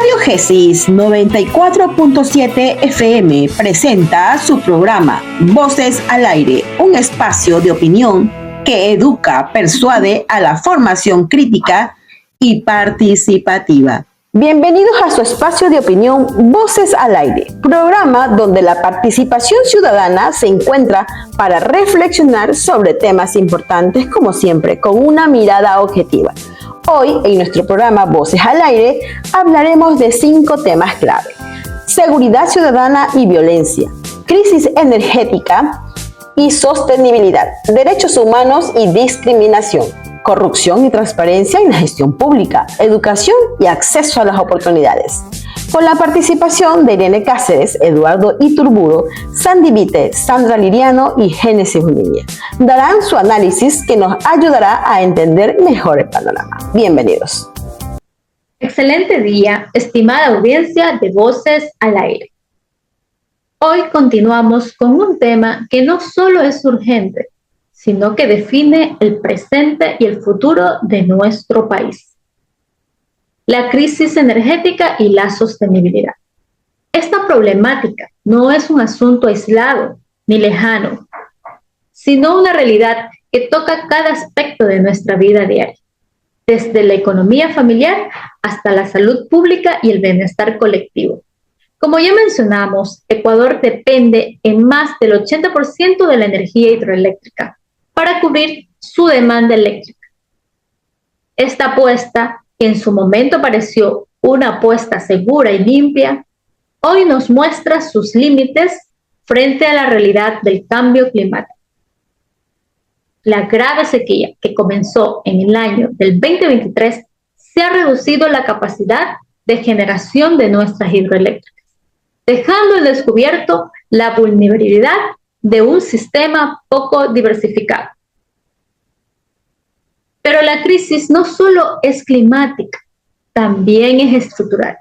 Radio Gésis 94.7 FM presenta su programa Voces al Aire, un espacio de opinión que educa, persuade a la formación crítica y participativa. Bienvenidos a su espacio de opinión Voces al Aire, programa donde la participación ciudadana se encuentra para reflexionar sobre temas importantes, como siempre, con una mirada objetiva. Hoy, en nuestro programa Voces al Aire, hablaremos de 5 temas clave: seguridad ciudadana y violencia, crisis energética y sostenibilidad, derechos humanos y discriminación, corrupción y transparencia en la gestión pública, educación y acceso a las oportunidades. Con la participación de Irene Cáceres, Eduardo Iturburu, Sandy Vite, Sandra Liriano y Génesis Uniña. Darán su análisis que nos ayudará a entender mejor el panorama. Bienvenidos. Excelente día, estimada audiencia de Voces al Aire. Hoy continuamos con un tema que no solo es urgente, sino que define el presente y el futuro de nuestro país: la crisis energética y la sostenibilidad. Esta problemática no es un asunto aislado ni lejano, sino una realidad que toca cada aspecto de nuestra vida diaria, desde la economía familiar hasta la salud pública y el bienestar colectivo. Como ya mencionamos, Ecuador depende en más del 80% de la energía hidroeléctrica para cubrir su demanda eléctrica. Esta apuesta, que en su momento pareció una apuesta segura y limpia, hoy nos muestra sus límites frente a la realidad del cambio climático. La grave sequía que comenzó en el año del 2023 se ha reducido la capacidad de generación de nuestras hidroeléctricas, dejando al descubierto la vulnerabilidad de un sistema poco diversificado. Pero la crisis no solo es climática, también es estructural.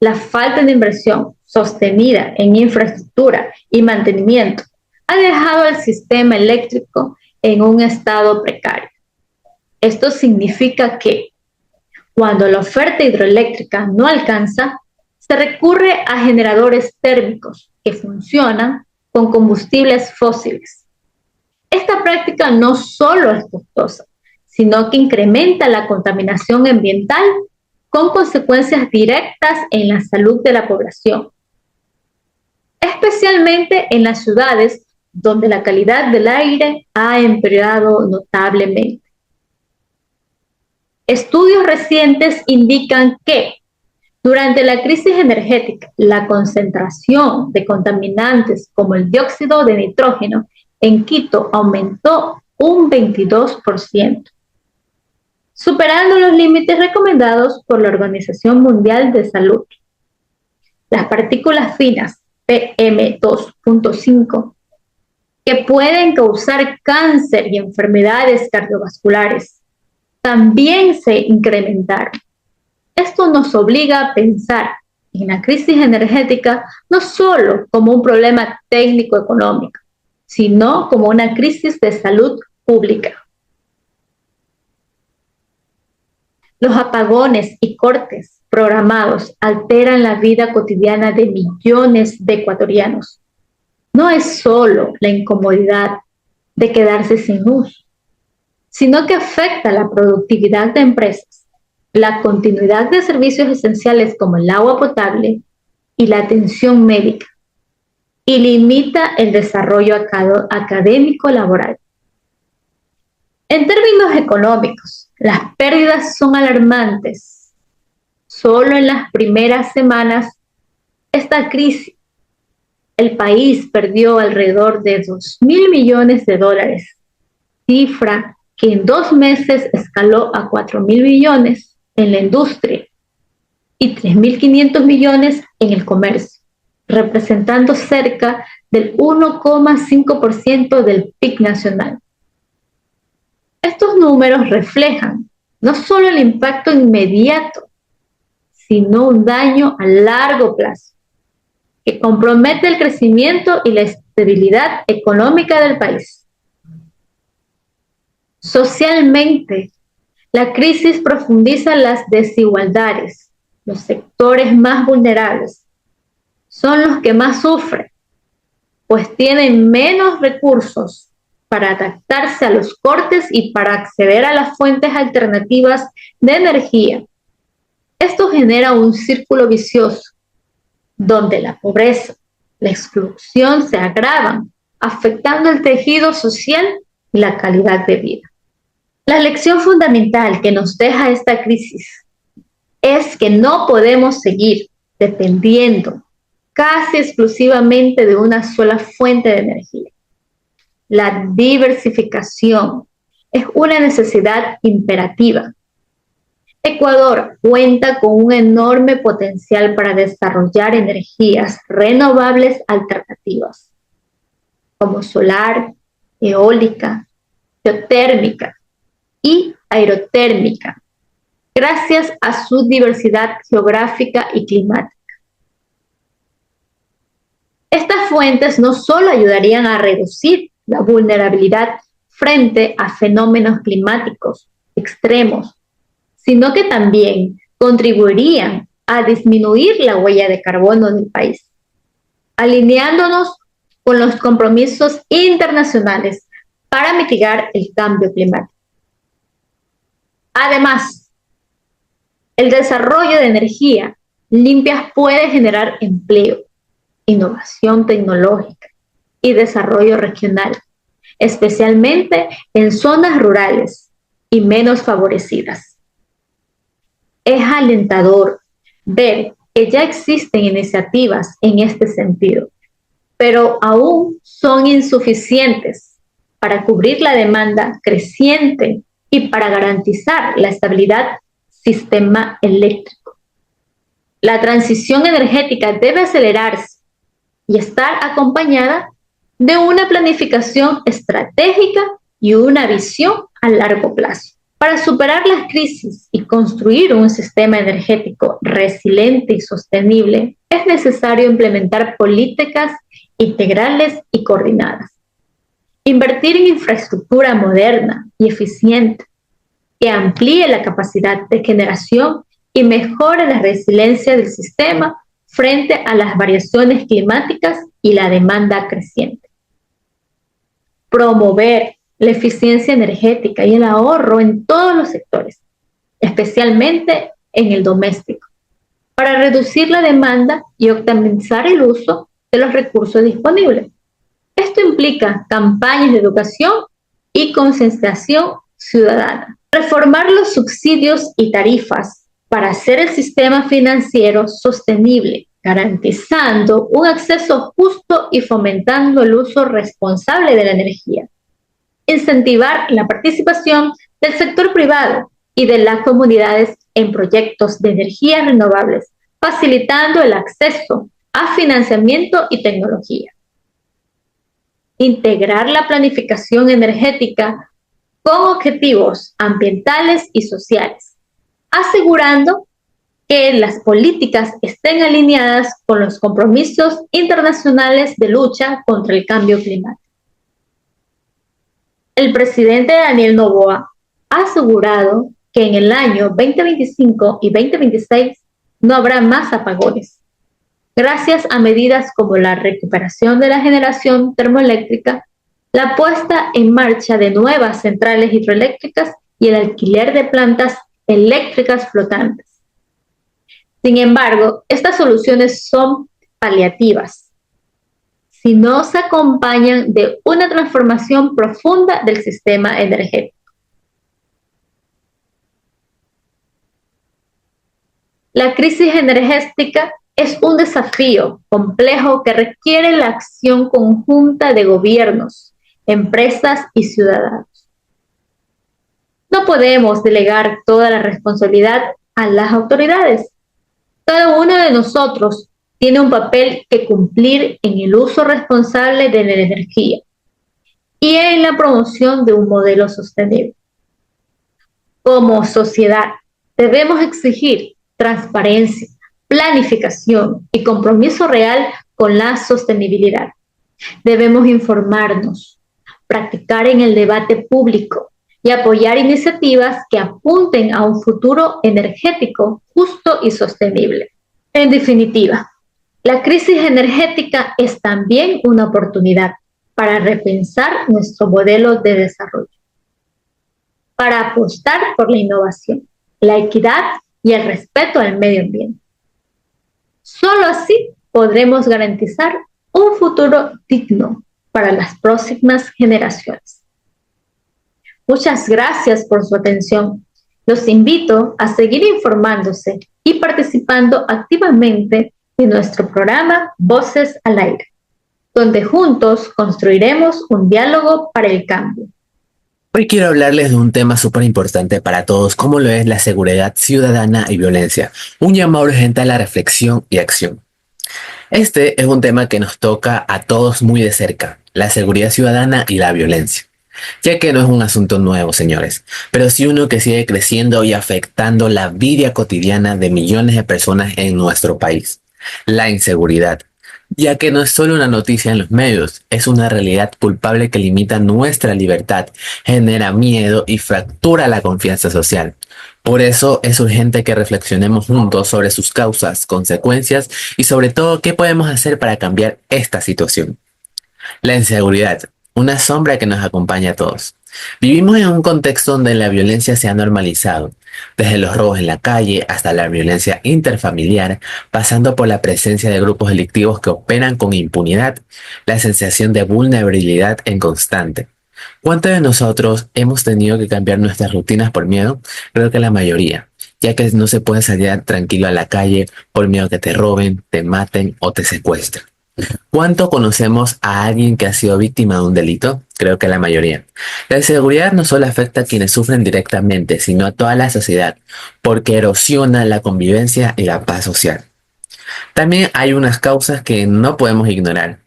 La falta de inversión sostenida en infraestructura y mantenimiento ha dejado al sistema eléctrico en un estado precario. Esto significa que cuando la oferta hidroeléctrica no alcanza, se recurre a generadores térmicos que funcionan con combustibles fósiles. Esta práctica no solo es costosa, sino que incrementa la contaminación ambiental con consecuencias directas en la salud de la población, especialmente en las ciudades donde la calidad del aire ha empeorado notablemente. Estudios recientes indican que durante la crisis energética, la concentración de contaminantes como el dióxido de nitrógeno en Quito aumentó un 22%. Superando los límites recomendados por la Organización Mundial de Salud. Las partículas finas PM2.5, que pueden causar cáncer y enfermedades cardiovasculares, también se incrementaron. Esto nos obliga a pensar en la crisis energética no solo como un problema técnico-económico, sino como una crisis de salud pública. Los apagones y cortes programados alteran la vida cotidiana de millones de ecuatorianos. No es solo la incomodidad de quedarse sin luz, sino que afecta la productividad de empresas, la continuidad de servicios esenciales como el agua potable y la atención médica, y limita el desarrollo académico laboral. En términos económicos, las pérdidas son alarmantes. Solo en las primeras semanas de esta crisis, el país perdió alrededor de $2.000 millones, cifra que en 2 meses escaló a 4.000 millones en la industria y 3.500 millones en el comercio, representando cerca del 1,5% del PIB nacional. Estos números reflejan no solo el impacto inmediato, sino un daño a largo plazo, que compromete el crecimiento y la estabilidad económica del país. Socialmente, la crisis profundiza las desigualdades los sectores más vulnerables, son los que más sufren, pues tienen menos recursos para adaptarse a los cortes y para acceder a las fuentes alternativas de energía. Esto genera un círculo vicioso, donde la pobreza, la exclusión se agravan, afectando el tejido social y la calidad de vida. La lección fundamental que nos deja esta crisis es que no podemos seguir dependiendo casi exclusivamente de una sola fuente de energía. La diversificación es una necesidad imperativa. Ecuador cuenta con un enorme potencial para desarrollar energías renovables alternativas, como solar, eólica, geotérmica y aerotérmica, gracias a su diversidad geográfica y climática. Estas fuentes no solo ayudarían a reducir la vulnerabilidad frente a fenómenos climáticos extremos, sino que también contribuirían a disminuir la huella de carbono del país, alineándonos con los compromisos internacionales para mitigar el cambio climático. Además, el desarrollo de energía limpia puede generar empleo, innovación tecnológica y desarrollo regional, especialmente en zonas rurales y menos favorecidas. Es alentador ver que ya existen iniciativas en este sentido, pero aún son insuficientes para cubrir la demanda creciente y para garantizar la estabilidad del sistema eléctrico. La transición energética debe acelerarse y estar acompañada de una planificación estratégica y una visión a largo plazo. Para superar las crisis y construir un sistema energético resiliente y sostenible, es necesario implementar políticas integrales y coordinadas. Invertir en infraestructura moderna y eficiente que amplíe la capacidad de generación y mejore la resiliencia del sistema frente a las variaciones climáticas y la demanda creciente. Promover la eficiencia energética y el ahorro en todos los sectores, especialmente en el doméstico, para reducir la demanda y optimizar el uso de los recursos disponibles. Esto implica campañas de educación y concienciación ciudadana. Reformar los subsidios y tarifas para hacer el sistema financiero sostenible, garantizando un acceso justo y fomentando el uso responsable de la energía. Incentivar la participación del sector privado y de las comunidades en proyectos de energías renovables, facilitando el acceso a financiamiento y tecnología. Integrar la planificación energética con objetivos ambientales y sociales, asegurando que las políticas estén alineadas con los compromisos internacionales de lucha contra el cambio climático. El presidente Daniel Noboa ha asegurado que en el año 2025 y 2026 no habrá más apagones, gracias a medidas como la recuperación de la generación termoeléctrica, la puesta en marcha de nuevas centrales hidroeléctricas y el alquiler de plantas eléctricas flotantes. Sin embargo, estas soluciones son paliativas si no se acompañan de una transformación profunda del sistema energético. La crisis energética es un desafío complejo que requiere la acción conjunta de gobiernos, empresas y ciudadanos. No podemos delegar toda la responsabilidad a las autoridades. Cada uno de nosotros tiene un papel que cumplir en el uso responsable de la energía y en la promoción de un modelo sostenible. Como sociedad, debemos exigir transparencia, planificación y compromiso real con la sostenibilidad. Debemos informarnos, practicar en el debate público y apoyar iniciativas que apunten a un futuro energético justo y sostenible. En definitiva, la crisis energética es también una oportunidad para repensar nuestro modelo de desarrollo, para apostar por la innovación, la equidad y el respeto al medio ambiente. Solo así podremos garantizar un futuro digno para las próximas generaciones. Muchas gracias por su atención. Los invito a seguir informándose y participando activamente en nuestro programa Voces al Aire, donde juntos construiremos un diálogo para el cambio. Hoy quiero hablarles de un tema súper importante para todos, como lo es la seguridad ciudadana y violencia, un llamado urgente a la reflexión y acción. Este es un tema que nos toca a todos muy de cerca, la seguridad ciudadana y la violencia, ya que no es un asunto nuevo, señores, pero sí uno que sigue creciendo y afectando la vida cotidiana de millones de personas en nuestro país, la inseguridad. Ya que no es solo una noticia en los medios, es una realidad culpable que limita nuestra libertad, genera miedo y fractura la confianza social. Por eso es urgente que reflexionemos juntos sobre sus causas, consecuencias y sobre todo qué podemos hacer para cambiar esta situación. La inseguridad, una sombra que nos acompaña a todos. Vivimos en un contexto donde la violencia se ha normalizado, desde los robos en la calle hasta la violencia interfamiliar, pasando por la presencia de grupos delictivos que operan con impunidad, la sensación de vulnerabilidad en constante. ¿Cuántos de nosotros hemos tenido que cambiar nuestras rutinas por miedo? Creo que la mayoría, ya que no se puede salir tranquilo a la calle por miedo a que te roben, te maten o te secuestren. ¿Cuánto conocemos a alguien que ha sido víctima de un delito? Creo que la mayoría. La inseguridad no solo afecta a quienes sufren directamente, sino a toda la sociedad, porque erosiona la convivencia y la paz social. También hay unas causas que no podemos ignorar,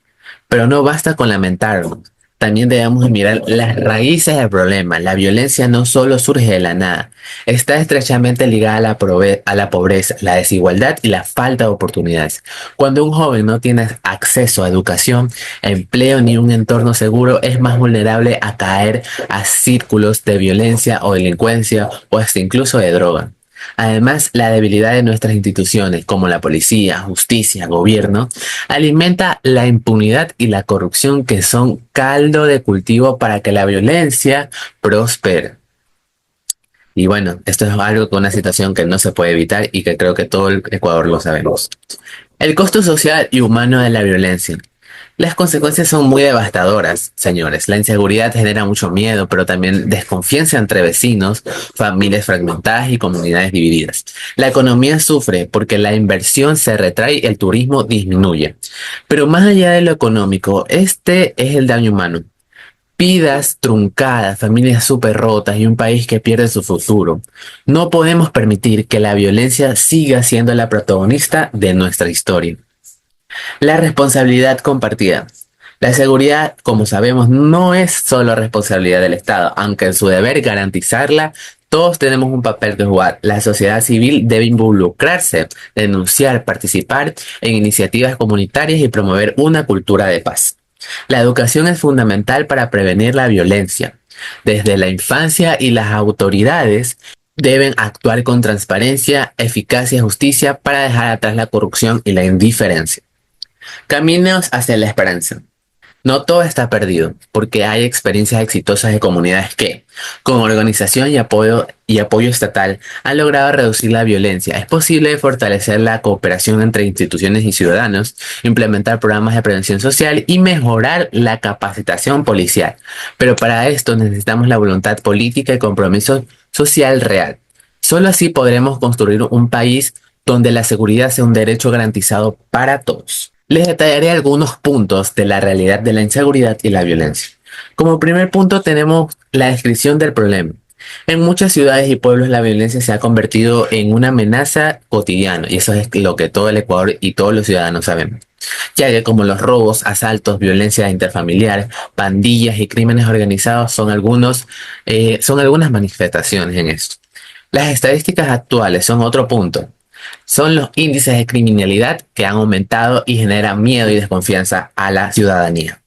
pero no basta con lamentarnos. También debemos mirar las raíces del problema. La violencia no solo surge de la nada, está estrechamente ligada a la pobreza, la desigualdad y la falta de oportunidades. Cuando un joven no tiene acceso a educación, empleo ni un entorno seguro, es más vulnerable a caer a círculos de violencia o delincuencia o hasta incluso de droga. Además, la debilidad de nuestras instituciones, como la policía, justicia, gobierno, alimenta la impunidad y la corrupción, que son caldo de cultivo para que la violencia prospere. Y bueno, esto es algo con una situación que no se puede evitar y que creo que todo el Ecuador lo sabemos. El costo social y humano de la violencia. Las consecuencias son muy devastadoras, señores. La inseguridad genera mucho miedo, pero también desconfianza entre vecinos, familias fragmentadas y comunidades divididas. La economía sufre porque la inversión se retrae y el turismo disminuye. Pero más allá de lo económico, este es el daño humano. Vidas truncadas, familias súper rotas y un país que pierde su futuro. No podemos permitir que la violencia siga siendo la protagonista de nuestra historia. La responsabilidad compartida. La seguridad, como sabemos, no es solo responsabilidad del Estado, aunque en su deber garantizarla, todos tenemos un papel que jugar. La sociedad civil debe involucrarse, denunciar, participar en iniciativas comunitarias y promover una cultura de paz. La educación es fundamental para prevenir la violencia. Desde la infancia, y las autoridades deben actuar con transparencia, eficacia y justicia para dejar atrás la corrupción y la indiferencia. Caminos hacia la esperanza. No todo está perdido, porque hay experiencias exitosas de comunidades que, con organización y apoyo estatal, han logrado reducir la violencia. Es posible fortalecer la cooperación entre instituciones y ciudadanos, implementar programas de prevención social y mejorar la capacitación policial. Pero para esto necesitamos la voluntad política y compromiso social real. Solo así podremos construir un país donde la seguridad sea un derecho garantizado para todos. Les detallaré algunos puntos de la realidad de la inseguridad y la violencia. Como primer punto tenemos la descripción del problema. En muchas ciudades y pueblos la violencia se ha convertido en una amenaza cotidiana, y eso es lo que todo el Ecuador y todos los ciudadanos sabemos. Ya que como los robos, asaltos, violencia interfamiliar, pandillas y crímenes organizados son algunas manifestaciones en esto. Las estadísticas actuales son otro punto. Son los índices de criminalidad que han aumentado y generan miedo y desconfianza a la ciudadanía.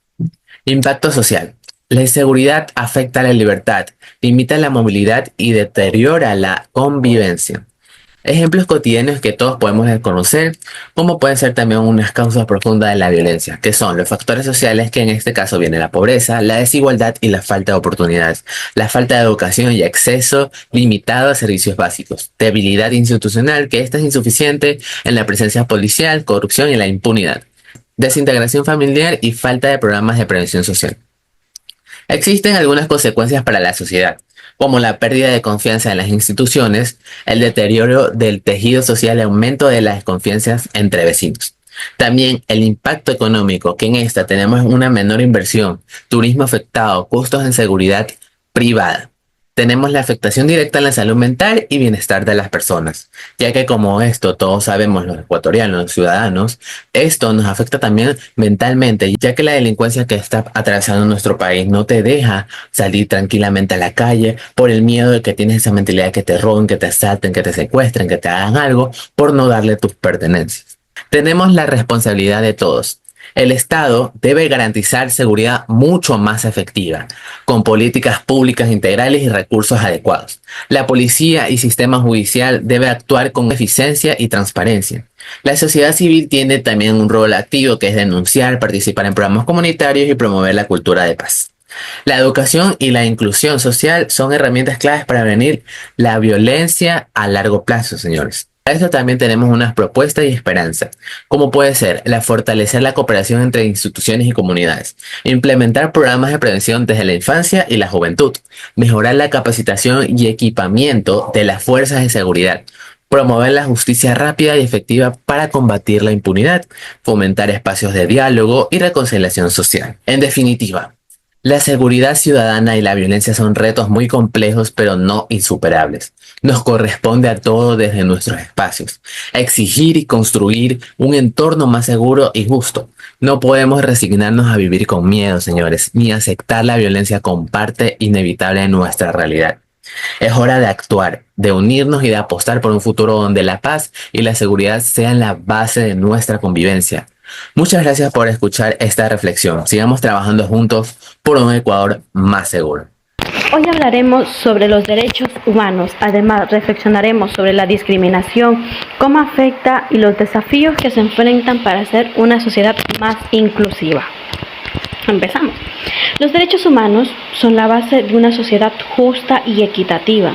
Impacto social. La inseguridad afecta la libertad, limita la movilidad y deteriora la convivencia. Ejemplos cotidianos que todos podemos conocer, como pueden ser también unas causas profundas de la violencia, que son los factores sociales, que en este caso viene la pobreza, la desigualdad y la falta de oportunidades, la falta de educación y acceso limitado a servicios básicos, debilidad institucional, que esta es insuficiente en la presencia policial, corrupción y la impunidad, desintegración familiar y falta de programas de prevención social. Existen algunas consecuencias para la sociedad, como la pérdida de confianza en las instituciones, el deterioro del tejido social y aumento de las desconfianzas entre vecinos. También el impacto económico, que en esta tenemos una menor inversión, turismo afectado, costos en seguridad privada. Tenemos la afectación directa en la salud mental y bienestar de las personas, ya que como esto todos sabemos los ecuatorianos, los ciudadanos, esto nos afecta también mentalmente, ya que la delincuencia que está atravesando nuestro país no te deja salir tranquilamente a la calle por el miedo de que tienes esa mentalidad de que te roben, que te asalten, que te secuestren, que te hagan algo por no darle tus pertenencias. Tenemos la responsabilidad de todos. El Estado debe garantizar seguridad mucho más efectiva, con políticas públicas integrales y recursos adecuados. La policía y sistema judicial debe actuar con eficiencia y transparencia. La sociedad civil tiene también un rol activo, que es denunciar, participar en programas comunitarios y promover la cultura de paz. La educación y la inclusión social son herramientas claves para prevenir la violencia a largo plazo, señores. Para esto también tenemos unas propuestas y esperanza, como puede ser fortalecer la cooperación entre instituciones y comunidades, implementar programas de prevención desde la infancia y la juventud, mejorar la capacitación y equipamiento de las fuerzas de seguridad, promover la justicia rápida y efectiva para combatir la impunidad, fomentar espacios de diálogo y reconciliación social. En definitiva, la seguridad ciudadana y la violencia son retos muy complejos, pero no insuperables. Nos corresponde a todos desde nuestros espacios exigir y construir un entorno más seguro y justo. No podemos resignarnos a vivir con miedo, señores, ni aceptar la violencia como parte inevitable de nuestra realidad. Es hora de actuar, de unirnos y de apostar por un futuro donde la paz y la seguridad sean la base de nuestra convivencia. Muchas gracias por escuchar esta reflexión. Sigamos trabajando juntos por un Ecuador más seguro. Hoy hablaremos sobre los derechos humanos. Además, reflexionaremos sobre la discriminación, cómo afecta y los desafíos que se enfrentan para ser una sociedad más inclusiva. Empezamos. Los derechos humanos son la base de una sociedad justa y equitativa.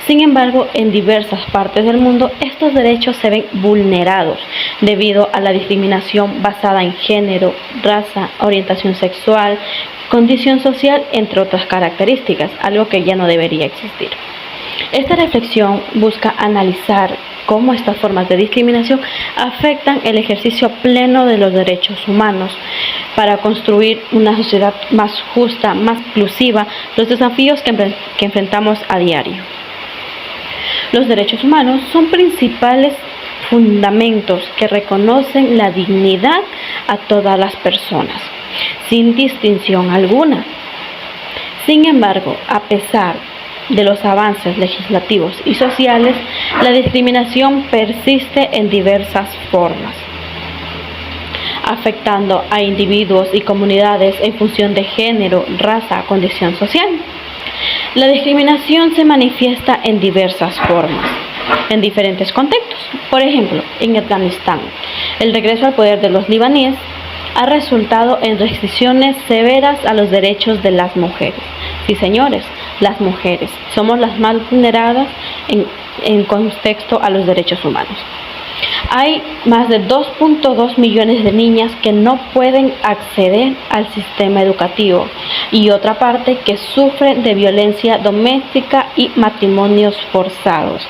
Sin embargo, en diversas partes del mundo, estos derechos se ven vulnerados debido a la discriminación basada en género, raza, orientación sexual, condición social, entre otras características, algo que ya no debería existir. Esta reflexión busca analizar cómo estas formas de discriminación afectan el ejercicio pleno de los derechos humanos para construir una sociedad más justa, más inclusiva, los desafíos que enfrentamos a diario. Los derechos humanos son principales fundamentos que reconocen la dignidad a todas las personas, sin distinción alguna. Sin embargo, a pesar de los avances legislativos y sociales, la discriminación persiste en diversas formas, afectando a individuos y comunidades en función de género, raza, condición social. La discriminación se manifiesta en diversas formas, en diferentes contextos. Por ejemplo, en Afganistán, el regreso al poder de los libaníes ha resultado en restricciones severas a los derechos de las mujeres. Sí, señores, las mujeres somos las más vulneradas en contexto a los derechos humanos. Hay más de 2.2 millones de niñas que no pueden acceder al sistema educativo y otra parte que sufren de violencia doméstica y matrimonios forzados.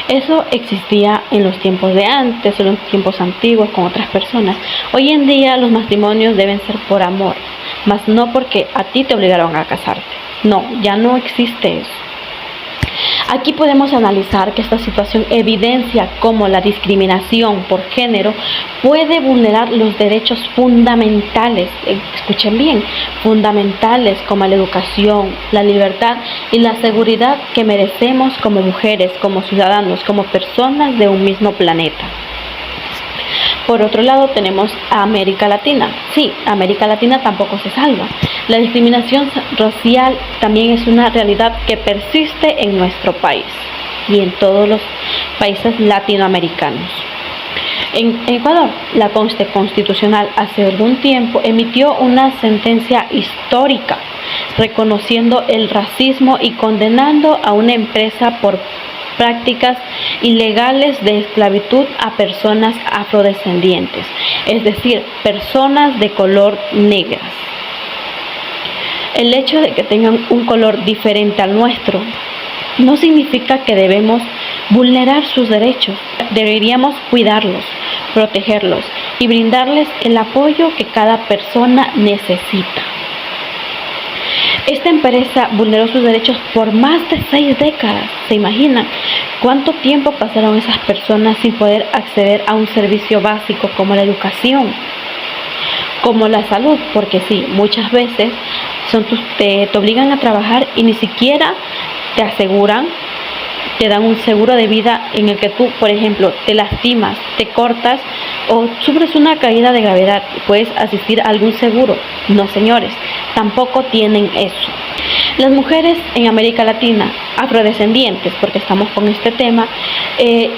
Eso existía en los tiempos de antes, en los tiempos antiguos con otras personas. Hoy en día los matrimonios deben ser por amor, mas no porque a ti te obligaron a casarte. No, ya no existe eso. Aquí podemos analizar que esta situación evidencia cómo la discriminación por género puede vulnerar los derechos fundamentales, escuchen bien, fundamentales como la educación, la libertad y la seguridad que merecemos como mujeres, como ciudadanos, como personas de un mismo planeta. Por otro lado tenemos a América Latina. Sí, América Latina tampoco se salva. La discriminación racial también es una realidad que persiste en nuestro país y en todos los países latinoamericanos. En Ecuador, la Corte Constitucional hace algún tiempo emitió una sentencia histórica reconociendo el racismo y condenando a una empresa por prácticas ilegales de esclavitud a personas afrodescendientes, es decir, personas de color negras. El hecho de que tengan un color diferente al nuestro no significa que debemos vulnerar sus derechos. Deberíamos cuidarlos, protegerlos y brindarles el apoyo que cada persona necesita. Esta empresa vulneró sus derechos por más de 6 décadas. ¿Se imaginan cuánto tiempo pasaron esas personas sin poder acceder a un servicio básico como la educación, como la salud? Porque sí, muchas veces te obligan a trabajar y ni siquiera te aseguran, te dan un seguro de vida en el que tú, por ejemplo, te lastimas, te cortas o sufres una caída de gravedad y puedes asistir a algún seguro. No, señores, tampoco tienen eso. Las mujeres en América Latina, afrodescendientes, porque estamos con este tema,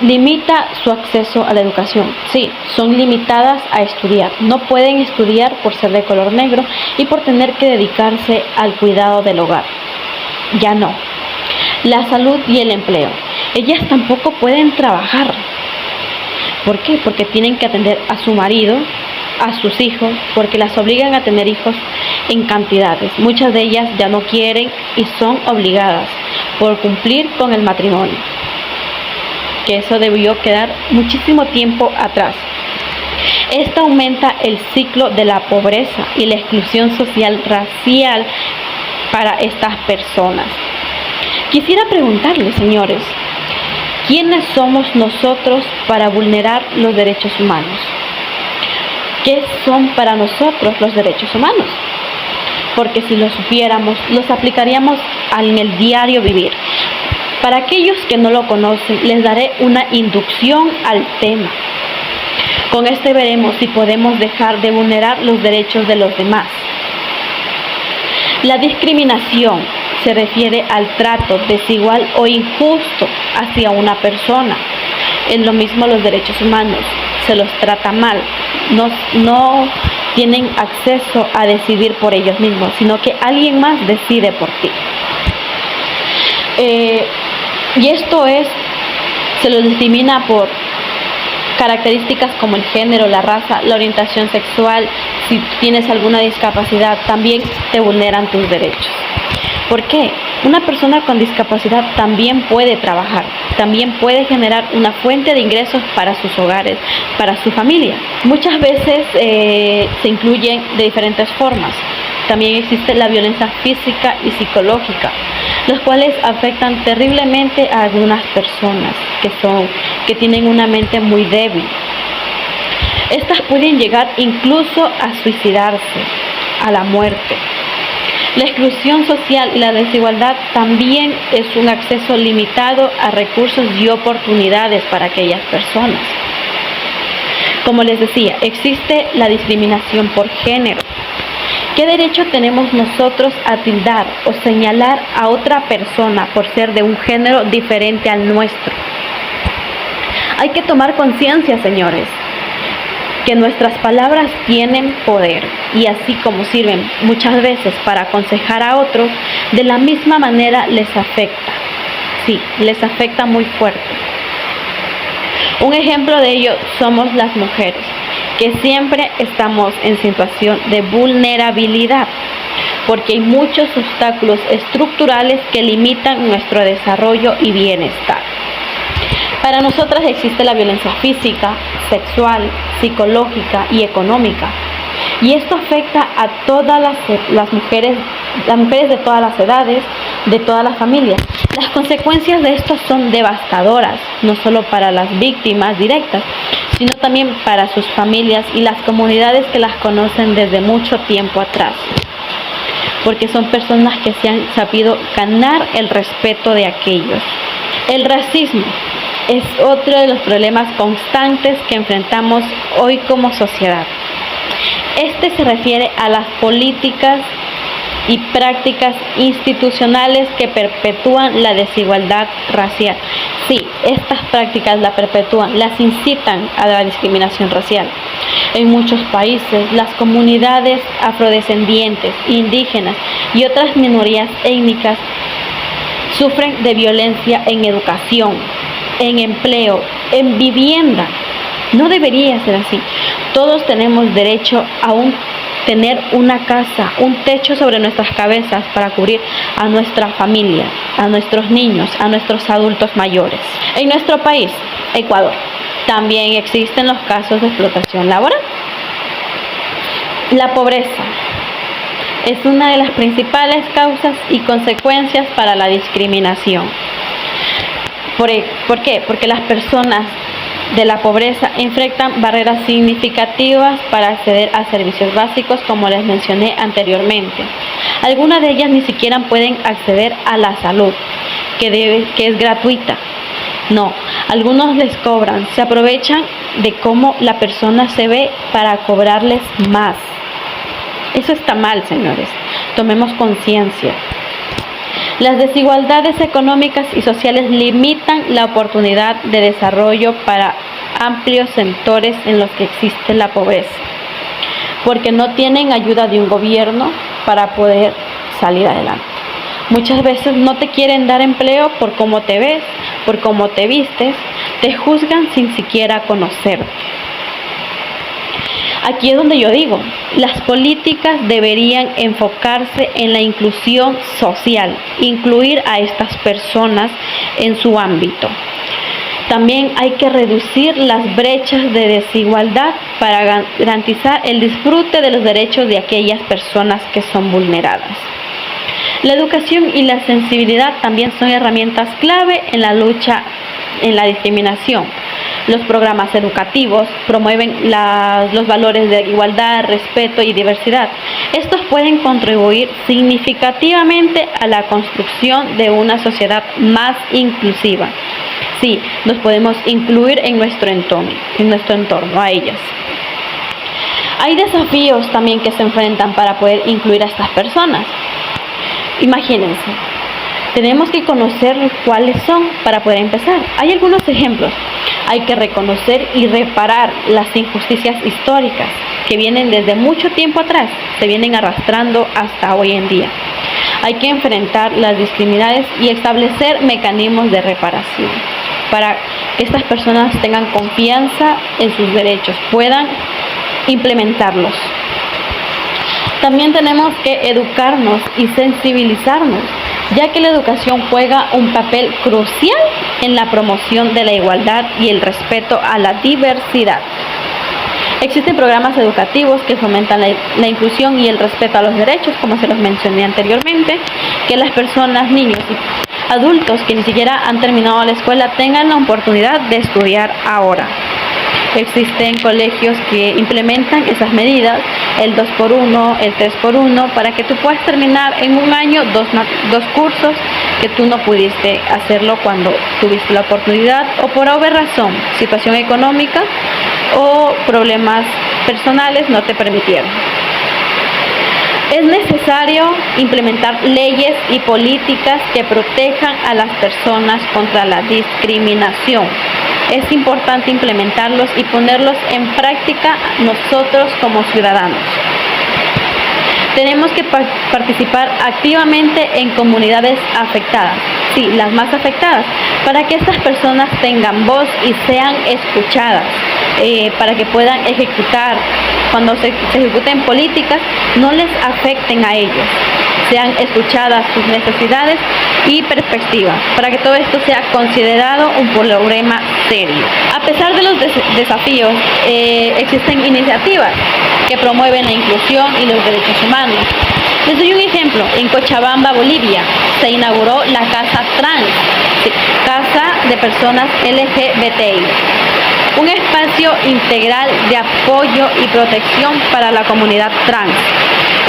limita su acceso a la educación. Sí, son limitadas a estudiar. No pueden estudiar por ser de color negro y por tener que dedicarse al cuidado del hogar. Ya no. La salud y el empleo. Ellas tampoco pueden trabajar. ¿Por qué? Porque tienen que atender a su marido, a sus hijos, porque las obligan a tener hijos en cantidades. Muchas de ellas ya no quieren y son obligadas por cumplir con el matrimonio, que eso debió quedar muchísimo tiempo atrás. Esto aumenta el ciclo de la pobreza y la exclusión social racial para estas personas. Quisiera preguntarles, señores, ¿quiénes somos nosotros para vulnerar los derechos humanos? ¿Qué son para nosotros los derechos humanos? Porque si lo supiéramos, los aplicaríamos en el diario vivir. Para aquellos que no lo conocen, les daré una inducción al tema. Con este veremos si podemos dejar de vulnerar los derechos de los demás. La discriminación se refiere al trato desigual o injusto hacia una persona. Es lo mismo los derechos humanos, se los trata mal, no tienen acceso a decidir por ellos mismos, sino que alguien más decide por ti. Y esto se los discrimina por características como el género, la raza, la orientación sexual. Si tienes alguna discapacidad, también te vulneran tus derechos. ¿Por qué? Una persona con discapacidad también puede trabajar, también puede generar una fuente de ingresos para sus hogares, para su familia. Muchas veces se incluyen de diferentes formas. También existe la violencia física y psicológica, los cuales afectan terriblemente a algunas personas que tienen una mente muy débil. Estas pueden llegar incluso a suicidarse, a la muerte. La exclusión social y la desigualdad también es un acceso limitado a recursos y oportunidades para aquellas personas. Como les decía, existe la discriminación por género. ¿Qué derecho tenemos nosotros a tildar o señalar a otra persona por ser de un género diferente al nuestro? Hay que tomar conciencia, señores, que nuestras palabras tienen poder y así como sirven muchas veces para aconsejar a otros, de la misma manera les afecta. Sí, les afecta muy fuerte. Un ejemplo de ello somos las mujeres, que siempre estamos en situación de vulnerabilidad, porque hay muchos obstáculos estructurales que limitan nuestro desarrollo y bienestar. Para nosotras existe la violencia física, sexual, psicológica y económica. Y esto afecta a todas las mujeres de todas las edades, de todas las familias. Las consecuencias de esto son devastadoras, no solo para las víctimas directas, sino también para sus familias y las comunidades que las conocen desde mucho tiempo atrás. Porque son personas que se han sabido ganar el respeto de aquellos. El racismo es otro de los problemas constantes que enfrentamos hoy como sociedad. Este se refiere a las políticas y prácticas institucionales que perpetúan la desigualdad racial. Sí, estas prácticas la perpetúan, las incitan a la discriminación racial. En muchos países, las comunidades afrodescendientes, indígenas y otras minorías étnicas sufren de violencia en educación, en empleo, en vivienda. No debería ser así. Todos tenemos derecho a tener una casa, un techo sobre nuestras cabezas para cubrir a nuestra familia, a nuestros niños, a nuestros adultos mayores. En nuestro país, Ecuador, también existen los casos de explotación laboral. La pobreza es una de las principales causas y consecuencias para la discriminación. ¿Por qué? Porque las personas de la pobreza enfrentan barreras significativas para acceder a servicios básicos, como les mencioné anteriormente. Algunas de ellas ni siquiera pueden acceder a la salud, que es gratuita. No, algunos les cobran, se aprovechan de cómo la persona se ve para cobrarles más. Eso está mal, señores. Tomemos conciencia. Las desigualdades económicas y sociales limitan la oportunidad de desarrollo para amplios sectores en los que existe la pobreza, porque no tienen ayuda de un gobierno para poder salir adelante. Muchas veces no te quieren dar empleo por cómo te ves, por cómo te vistes, te juzgan sin siquiera conocerte. Aquí es donde yo digo, las políticas deberían enfocarse en la inclusión social, incluir a estas personas en su ámbito. También hay que reducir las brechas de desigualdad para garantizar el disfrute de los derechos de aquellas personas que son vulneradas. La educación y la sensibilidad también son herramientas clave en la lucha en la discriminación. Los programas educativos promueven los valores de igualdad, respeto y diversidad. Estos pueden contribuir significativamente a la construcción de una sociedad más inclusiva. Sí, nos podemos incluir en nuestro entorno a ellas. Hay desafíos también que se enfrentan para poder incluir a estas personas. Imagínense, tenemos que conocer cuáles son para poder empezar. Hay algunos ejemplos. Hay que reconocer y reparar las injusticias históricas que vienen desde mucho tiempo atrás, se vienen arrastrando hasta hoy en día. Hay que enfrentar las discriminaciones y establecer mecanismos de reparación para que estas personas tengan confianza en sus derechos, puedan implementarlos. También tenemos que educarnos y sensibilizarnos, ya que la educación juega un papel crucial en la promoción de la igualdad y el respeto a la diversidad. Existen programas educativos que fomentan la inclusión y el respeto a los derechos, como se los mencioné anteriormente, que las personas, niños y adultos que ni siquiera han terminado la escuela tengan la oportunidad de estudiar ahora. Existen colegios que implementan esas medidas, el 2x1, el 3x1, para que tú puedas terminar en un año dos cursos que tú no pudiste hacerlo cuando tuviste la oportunidad o por alguna razón, situación económica o problemas personales no te permitieron. Es necesario implementar leyes y políticas que protejan a las personas contra la discriminación. Es importante implementarlos y ponerlos en práctica nosotros como ciudadanos. Tenemos que participar activamente en comunidades afectadas, sí, las más afectadas, para que estas personas tengan voz y sean escuchadas, para que puedan ejecutar, cuando se ejecuten políticas, no les afecten a ellos, sean escuchadas sus necesidades y perspectivas, para que todo esto sea considerado un problema serio. A pesar de los desafíos, existen iniciativas que promueven la inclusión y los derechos humanos. Les doy un ejemplo. En Cochabamba, Bolivia, se inauguró la Casa Trans, Casa de Personas LGBTI, un espacio integral de apoyo y protección para la comunidad trans.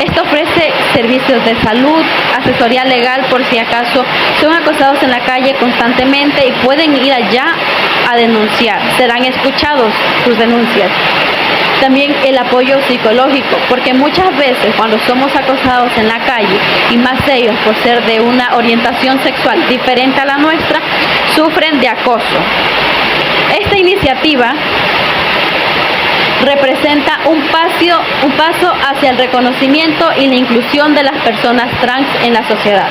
Esto ofrece servicios de salud, asesoría legal por si acaso son acosados en la calle constantemente y pueden ir allá a denunciar. Serán escuchados sus denuncias. También el apoyo psicológico, porque muchas veces cuando somos acosados en la calle, y más ellos por ser de una orientación sexual diferente a la nuestra, sufren de acoso. Esta iniciativa representa un paso hacia el reconocimiento y la inclusión de las personas trans en la sociedad.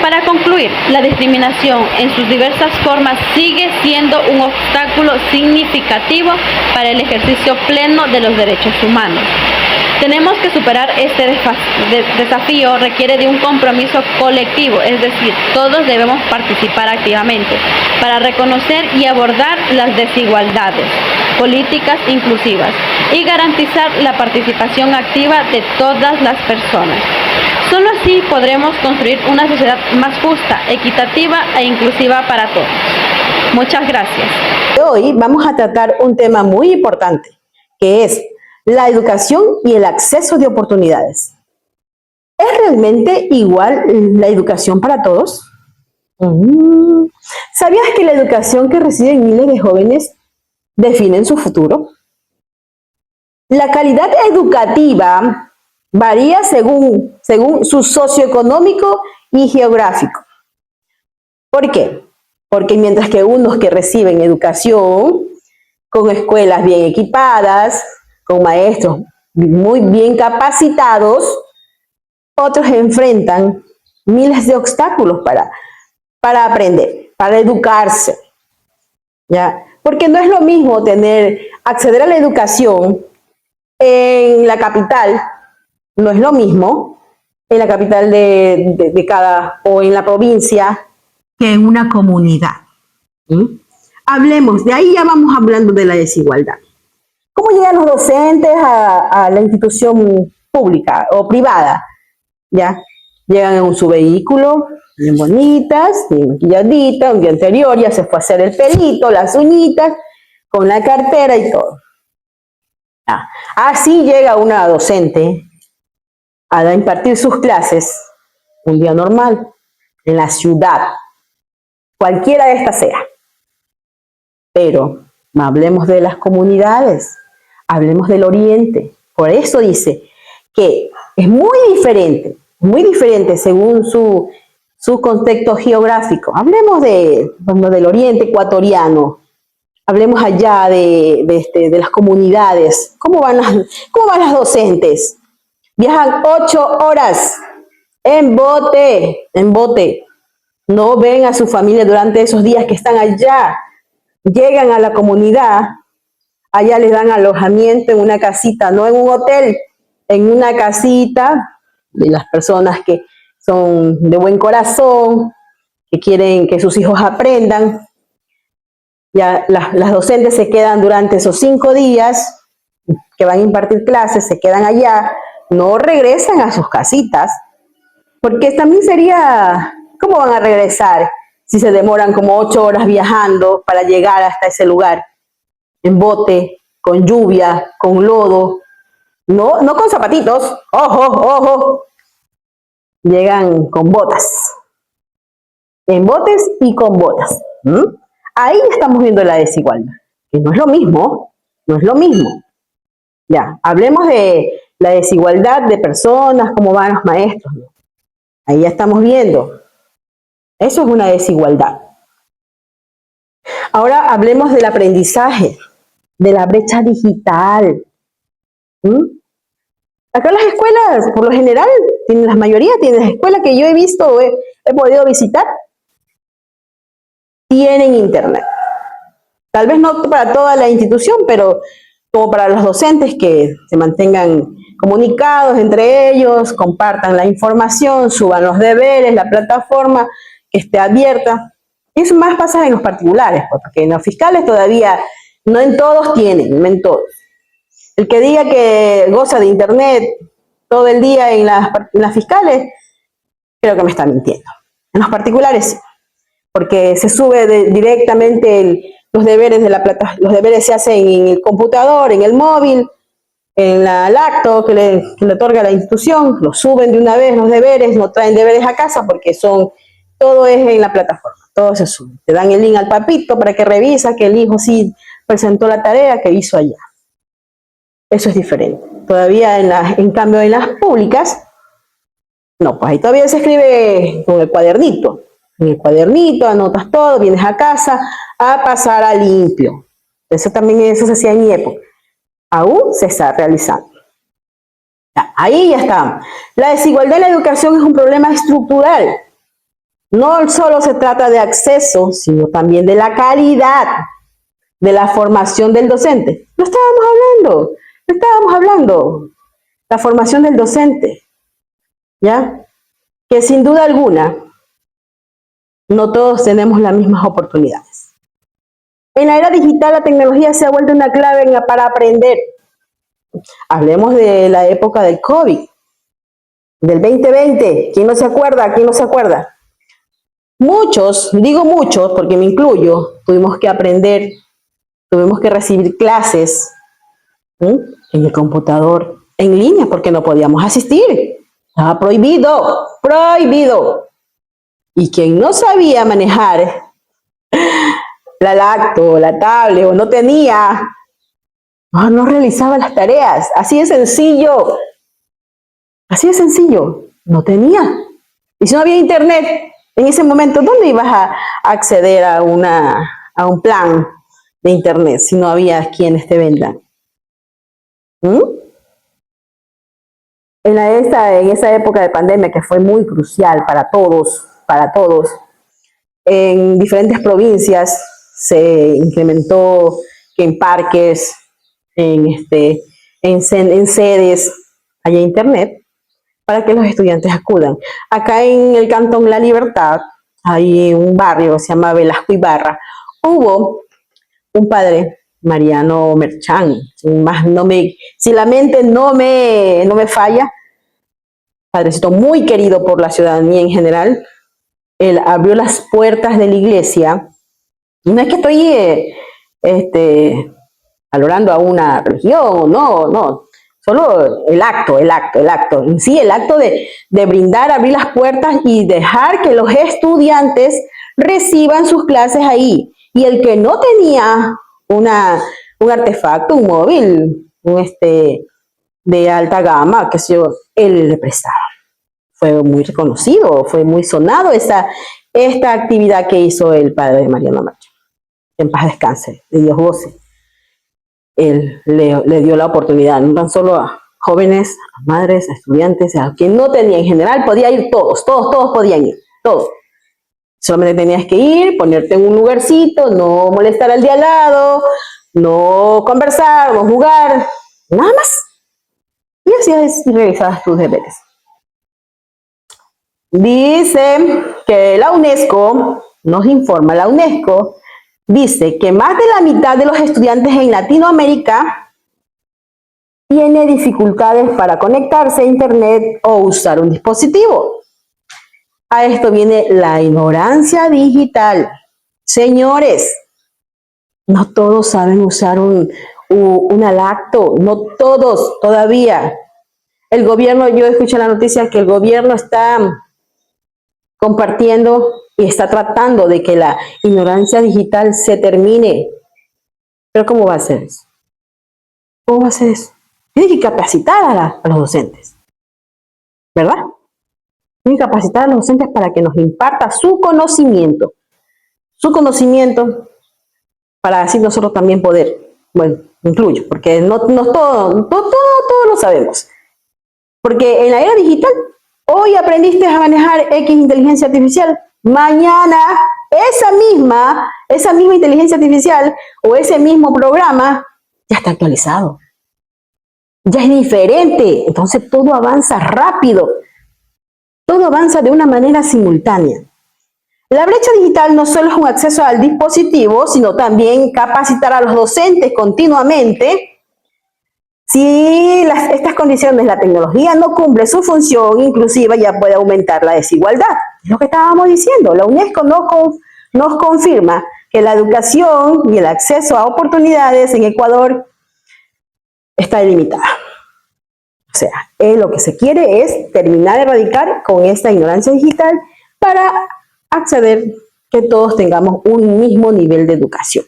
Para concluir, la discriminación en sus diversas formas sigue siendo un obstáculo significativo para el ejercicio pleno de los derechos humanos. Tenemos que superar este desafío, requiere de un compromiso colectivo, es decir, todos debemos participar activamente para reconocer y abordar las desigualdades, políticas inclusivas y garantizar la participación activa de todas las personas. Solo así podremos construir una sociedad más justa, equitativa e inclusiva para todos. Muchas gracias. Hoy vamos a tratar un tema muy importante, que es la educación y el acceso de oportunidades. ¿Es realmente igual la educación para todos? ¿Sabías que la educación que reciben miles de jóvenes define su futuro? La calidad educativa varía según su socioeconómico y geográfico. ¿Por qué? Porque mientras que unos que reciben educación con escuelas bien equipadas, con maestros muy bien capacitados, otros enfrentan miles de obstáculos para aprender, para educarse, ¿ya? Porque no es lo mismo acceder a la educación en la capital, no es lo mismo en la capital de cada, o en la provincia, que en una comunidad. Hablemos, de ahí ya vamos hablando de la desigualdad. ¿Cómo llegan los docentes a la institución pública o privada? ¿Ya? Llegan en su vehículo, bien bonitas, bien maquilladitas, un día anterior ya se fue a hacer el pelito, las uñitas, con la cartera y todo. Así llega una docente a impartir sus clases un día normal en la ciudad, cualquiera de estas sea. Pero hablemos de las comunidades, hablemos del oriente. Por eso dice que es muy diferente según su contexto geográfico. Hablemos del oriente ecuatoriano, hablemos allá de las comunidades. ¿Cómo van las docentes? Viajan 8 horas en bote. No ven a su familia durante esos días que están allá. Llegan a la comunidad, allá les dan alojamiento en una casita, no en un hotel, en una casita de las personas que son de buen corazón, que quieren que sus hijos aprendan. Ya las docentes se quedan durante esos 5 días que van a impartir clases, se quedan allá, no regresan a sus casitas, porque también sería, ¿cómo van a regresar si se demoran como 8 horas viajando para llegar hasta ese lugar? En bote, con lluvia, con lodo, no con zapatitos, ojo, llegan con botas, en botes y con botas. Ahí estamos viendo la desigualdad, que no es lo mismo. Ya, hablemos de la desigualdad de personas, cómo van los maestros, ¿no? Ahí ya estamos viendo. Eso es una desigualdad. Ahora hablemos del aprendizaje, de la brecha digital. Acá las escuelas, por lo general, la mayoría tienen las escuelas que yo he visto, he podido visitar, tienen internet. Tal vez no para toda la institución, pero como para los docentes que se mantengan comunicados entre ellos, compartan la información, suban los deberes, la plataforma que esté abierta. Eso más pasa en los particulares, porque en los fiscales todavía no en todos tienen, no en todos. El que diga que goza de internet todo el día en las fiscales, creo que me está mintiendo. En los particulares sí, porque se sube directamente los deberes de la plataforma, los deberes se hacen en el computador, en el móvil, el acto que le otorga la institución, lo suben de una vez los deberes, no traen deberes a casa porque todo es en la plataforma, todo se sube. Te dan el link al papito para que revisa que el hijo sí presentó la tarea que hizo allá. Eso es diferente. Todavía en cambio en las públicas, no, pues ahí todavía se escribe con el cuadernito. En el cuadernito anotas todo, vienes a casa a pasar a limpio. Eso se hacía en mi época. Aún se está realizando. Ahí ya está. La desigualdad en la educación es un problema estructural. No solo se trata de acceso, sino también de la calidad de la formación del docente. Lo estábamos hablando. La formación del docente, ¿ya? Que sin duda alguna, no todos tenemos las mismas oportunidades. En la era digital, la tecnología se ha vuelto una clave para aprender. Hablemos de la época del COVID, del 2020. ¿Quién no se acuerda? ¿Quién no se acuerda? Muchos, digo muchos porque me incluyo, tuvimos que aprender, tuvimos que recibir clases en el computador, en línea, porque no podíamos asistir. Estaba prohibido, prohibido. Y quien no sabía manejar la lacto, la tablet, o no tenía, no realizaba las tareas. Así de sencillo. Así de sencillo. No tenía. Y si no había internet, en ese momento, ¿dónde ibas a acceder a un plan de internet si no había quienes te vendan? En esa época de pandemia que fue muy crucial para todos, en diferentes provincias se incrementó que en parques, en sedes haya internet para que los estudiantes acudan. Acá en el Cantón La Libertad hay un barrio que se llama Velasco Ibarra. Hubo un padre, Mariano Merchán, si la mente no me falla, padrecito muy querido por la ciudadanía en general. Él abrió las puertas de la iglesia. No es que estoy valorando a una religión, no. Solo el acto. En sí, el acto de brindar, abrir las puertas y dejar que los estudiantes reciban sus clases ahí. Y el que no tenía un artefacto, un móvil, de alta gama, qué sé yo, él le prestaba. Fue muy reconocido, fue muy sonado esta actividad que hizo el padre de Mariano Merchán. En paz descanse, de Dios goce. Él le dio la oportunidad, no tan solo a jóvenes, a madres, a estudiantes, a quien no tenía en general, podía ir todos podían ir, todos. Solamente tenías que ir, ponerte en un lugarcito, no molestar al de al lado, no conversar, no jugar, nada más. Y así realizabas tus deberes. Dice que la UNESCO, nos informa la UNESCO, dice que más de la mitad de los estudiantes en Latinoamérica tiene dificultades para conectarse a internet o usar un dispositivo. A esto viene la ignorancia digital. Señores, no todos saben usar un lacto, no todos todavía. El gobierno, yo escuché la noticia que el gobierno está compartiendo y está tratando de que la ignorancia digital se termine. Pero ¿cómo va a ser eso? ¿Cómo va a ser eso? Tiene que capacitar a los docentes, ¿verdad? Tiene que capacitar a los docentes para que nos imparta su conocimiento para así nosotros también poder, bueno, incluyo, porque no todo lo sabemos. Porque en la era digital, hoy aprendiste a manejar X inteligencia artificial, mañana esa misma inteligencia artificial o ese mismo programa ya está actualizado. Ya es diferente, entonces todo avanza rápido, todo avanza de una manera simultánea. La brecha digital no solo es un acceso al dispositivo, sino también capacitar a los docentes continuamente. Si estas condiciones, la tecnología no cumple su función inclusiva, ya puede aumentar la desigualdad. Es lo que estábamos diciendo. La UNESCO nos confirma que la educación y el acceso a oportunidades en Ecuador está limitada. sea, lo que se quiere es terminar de erradicar con esta ignorancia digital para acceder que todos tengamos un mismo nivel de educación.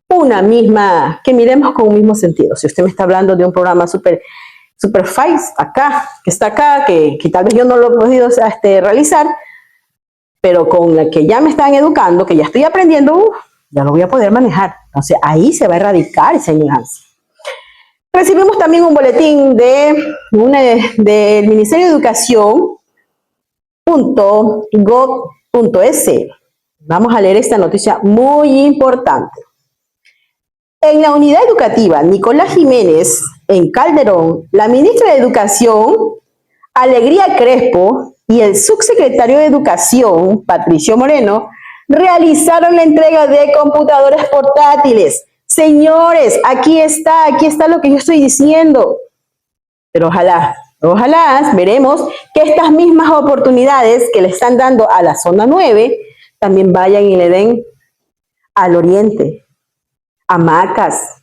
Una misma, que miremos con un mismo sentido. Si usted me está hablando de un programa super fast acá, que está acá, que tal vez yo no lo he podido realizar, pero con la que ya me están educando, que ya estoy aprendiendo, ya lo voy a poder manejar. Entonces ahí se va a erradicar esa ignorancia. Recibimos también un boletín del Ministerio de Educación.gov.es. Vamos a leer esta noticia muy importante. En la unidad educativa Nicolás Jiménez, en Calderón, la ministra de Educación, Alegría Crespo, y el subsecretario de Educación, Patricio Moreno, realizaron la entrega de computadores portátiles. Señores, aquí está lo que yo estoy diciendo. Pero ojalá veremos que estas mismas oportunidades que le están dando a la zona 9 también vayan y le den al oriente, a Macas,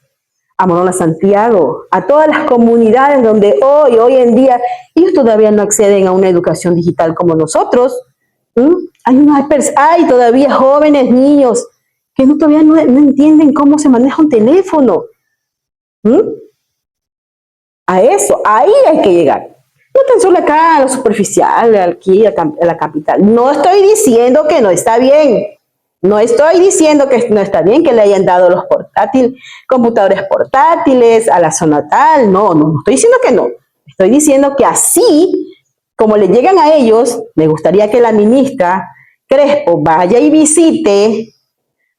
a Morona Santiago, a todas las comunidades donde hoy en día ellos todavía no acceden a una educación digital como nosotros. Hay todavía jóvenes, niños, que todavía no entienden cómo se maneja un teléfono. Ahí hay que llegar. No tan solo acá a lo superficial, aquí a la capital. No estoy diciendo que no está bien. No estoy diciendo que no está bien que le hayan dado los computadores portátiles a la zona tal. No estoy diciendo que no. Estoy diciendo que así como le llegan a ellos, me gustaría que la ministra Crespo vaya y visite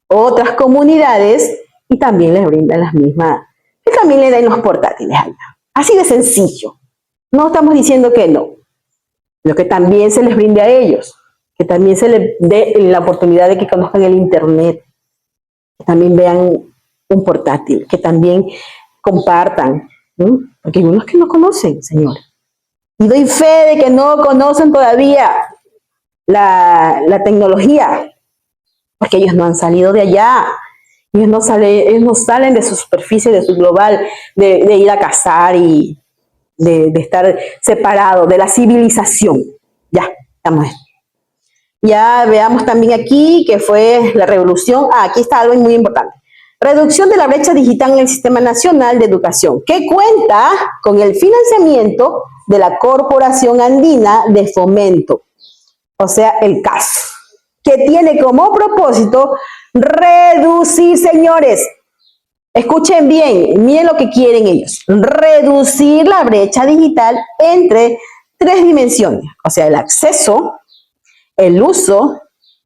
otras comunidades y también les brinden las mismas, que también le den los portátiles allá. Así de sencillo. No estamos diciendo que no. Lo que también se les brinde a ellos, que también se les dé la oportunidad de que conozcan el internet, que también vean un portátil, que también compartan, ¿no? Porque hay unos que no conocen, señores. Y doy fe de que no conocen todavía la tecnología, porque ellos no han salido de allá. Ellos no salen de su superficie, de su global, de ir a cazar y de estar separados de la civilización. Ya, estamos. Ya veamos también aquí que fue la revolución. Aquí está algo muy importante. Reducción de la brecha digital en el Sistema Nacional de Educación, que cuenta con el financiamiento de la Corporación Andina de Fomento, o sea, el CAS, que tiene como propósito reducir, señores, escuchen bien, miren lo que quieren ellos, reducir la brecha digital entre 3 dimensiones, o sea, el acceso, el uso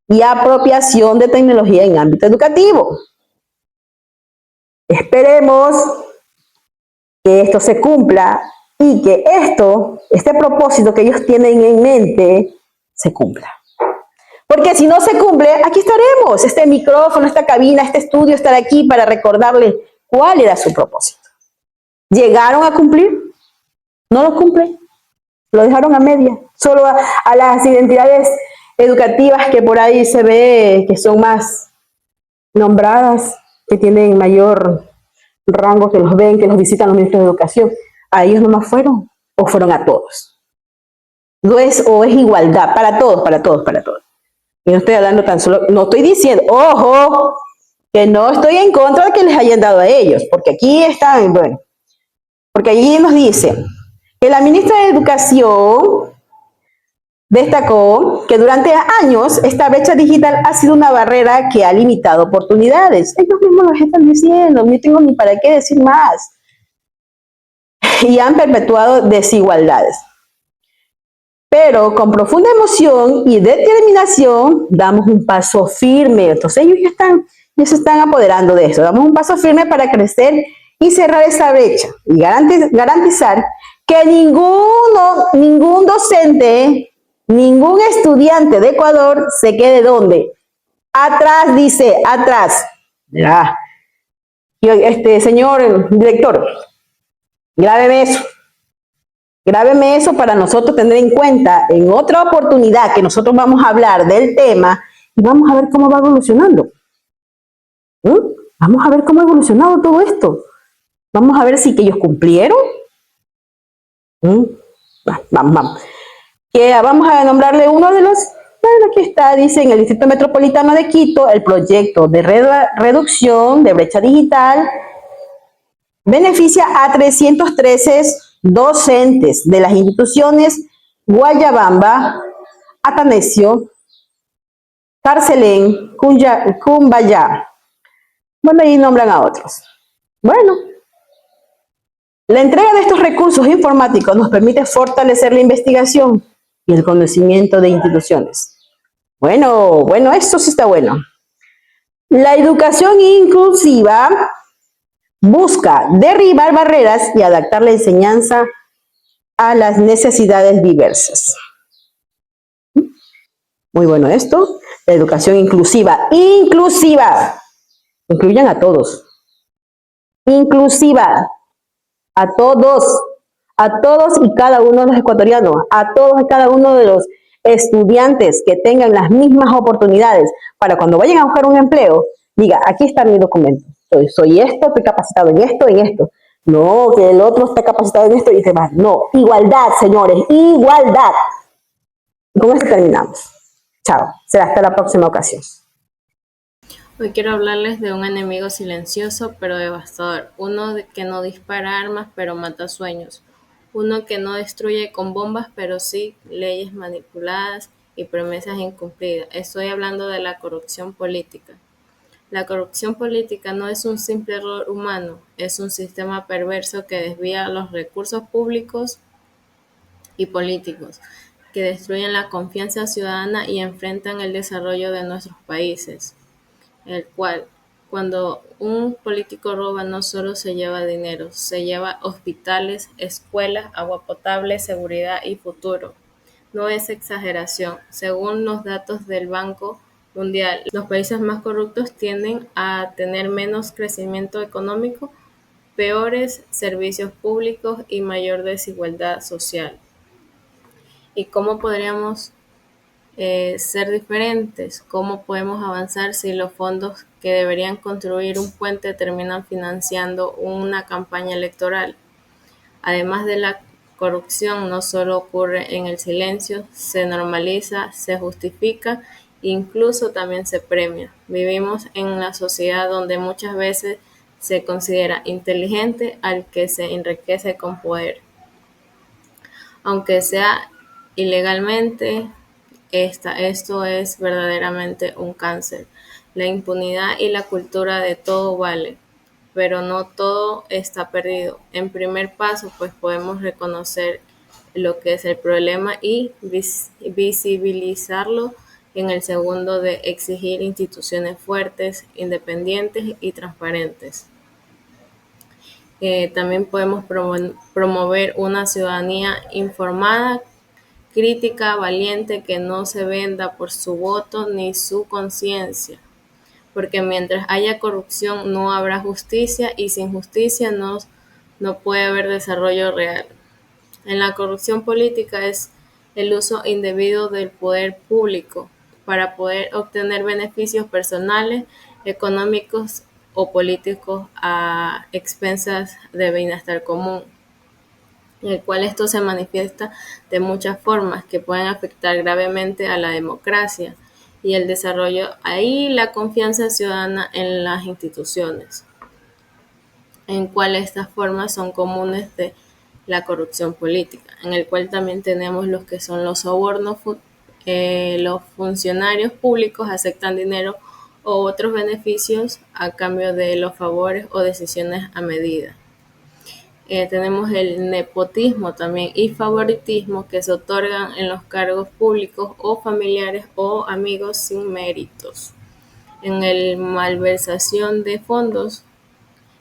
y apropiación de tecnología en ámbito educativo. Esperemos que esto se cumpla y que este propósito que ellos tienen en mente se cumpla. Porque si no se cumple, aquí estaremos, este micrófono, esta cabina, este estudio estará aquí para recordarles cuál era su propósito. ¿Llegaron a cumplir? ¿No lo cumplen? Lo dejaron a media. Solo a las identidades educativas que por ahí se ve que son más nombradas, que tienen mayor rango, que los ven, que los visitan los ministros de educación. ¿A ellos nomás fueron? ¿O fueron a todos? ¿O es igualdad? Para todos. Y no estoy hablando tan solo, no estoy diciendo, ojo, que no estoy en contra de que les hayan dado a ellos, porque aquí están, bueno, porque allí nos dice que la ministra de Educación destacó que durante años esta brecha digital ha sido una barrera que ha limitado oportunidades. Ellos mismos lo están diciendo, no tengo ni para qué decir más. Y han perpetuado desigualdades. Pero con profunda emoción y determinación damos un paso firme. Entonces ellos ya se están apoderando de eso. Damos un paso firme para crecer y cerrar esa brecha y garantizar que ningún docente, ningún estudiante de Ecuador se quede ¿dónde? Atrás, dice, atrás. Ya. Señor director, grábeme eso para nosotros tener en cuenta en otra oportunidad que nosotros vamos a hablar del tema y vamos a ver cómo va evolucionando. Vamos a ver cómo ha evolucionado todo esto. Vamos a ver si que ellos cumplieron ¿Mm? Vamos, vamos. Vamos a nombrarle uno de los, bueno, aquí está, dice, en el Distrito Metropolitano de Quito, el proyecto de reducción de brecha digital beneficia a 313 docentes de las instituciones Guayabamba, Atanasio, Carcelén, Cumbayá. Bueno, ahí nombran a otros. Bueno, la entrega de estos recursos informáticos nos permite fortalecer la investigación y el conocimiento de instituciones. Bueno, eso sí está bueno. La educación inclusiva busca derribar barreras y adaptar la enseñanza a las necesidades diversas. Muy bueno esto. La educación inclusiva. Incluyan a todos. Inclusiva. A todos y cada uno de los ecuatorianos, a todos y cada uno de los estudiantes que tengan las mismas oportunidades para cuando vayan a buscar un empleo, diga, aquí está mi documento, soy esto, estoy capacitado en esto. No, que el otro está capacitado en esto y demás. No, igualdad, señores, igualdad. Y con esto terminamos. Chao, será hasta la próxima ocasión. Hoy quiero hablarles de un enemigo silencioso pero devastador, uno que no dispara armas pero mata sueños, uno que no destruye con bombas pero sí leyes manipuladas y promesas incumplidas. Estoy hablando de la corrupción política. La corrupción política no es un simple error humano, es un sistema perverso que desvía los recursos públicos y políticos, que destruyen la confianza ciudadana y enfrentan el desarrollo de nuestros países. El cual, cuando un político roba, no solo se lleva dinero, se lleva hospitales, escuelas, agua potable, seguridad y futuro. No es exageración. Según los datos del Banco Mundial, los países más corruptos tienden a tener menos crecimiento económico, peores servicios públicos y mayor desigualdad social. ¿Y cómo podríamos ser diferentes? ¿Cómo podemos avanzar si los fondos que deberían construir un puente terminan financiando una campaña electoral? Además de la corrupción, no solo ocurre en el silencio, se normaliza, se justifica, incluso también se premia. Vivimos en una sociedad donde muchas veces se considera inteligente al que se enriquece con poder. Aunque sea ilegalmente, esto es verdaderamente un cáncer. La impunidad y la cultura de todo vale, pero no todo está perdido. En primer paso, pues podemos reconocer lo que es el problema y visibilizarlo. En el segundo, de exigir instituciones fuertes, independientes y transparentes. También podemos promover una ciudadanía informada, crítica, valiente, que no se venda por su voto ni su conciencia, porque mientras haya corrupción no habrá justicia y sin justicia no puede haber desarrollo real. En la corrupción política es el uso indebido del poder público para poder obtener beneficios personales, económicos o políticos a expensas del bienestar común, en el cual esto se manifiesta de muchas formas que pueden afectar gravemente a la democracia y el desarrollo y la confianza ciudadana en las instituciones, en cual estas formas son comunes de la corrupción política, en el cual también tenemos los que son los sobornos. Los funcionarios públicos aceptan dinero o otros beneficios a cambio de los favores o decisiones a medida. Tenemos el nepotismo también y favoritismo, que se otorgan en los cargos públicos o familiares o amigos sin méritos. En el malversación de fondos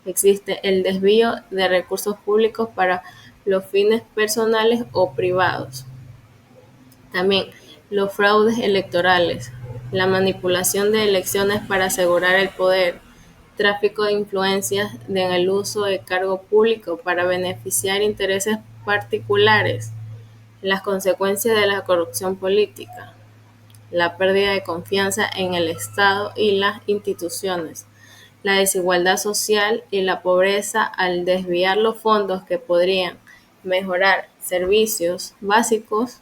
existe el desvío de recursos públicos para los fines personales o privados. También los fraudes electorales, la manipulación de elecciones para asegurar el poder, tráfico de influencias en el uso de cargo público para beneficiar intereses particulares, las consecuencias de la corrupción política, la pérdida de confianza en el Estado y las instituciones, la desigualdad social y la pobreza al desviar los fondos que podrían mejorar servicios básicos.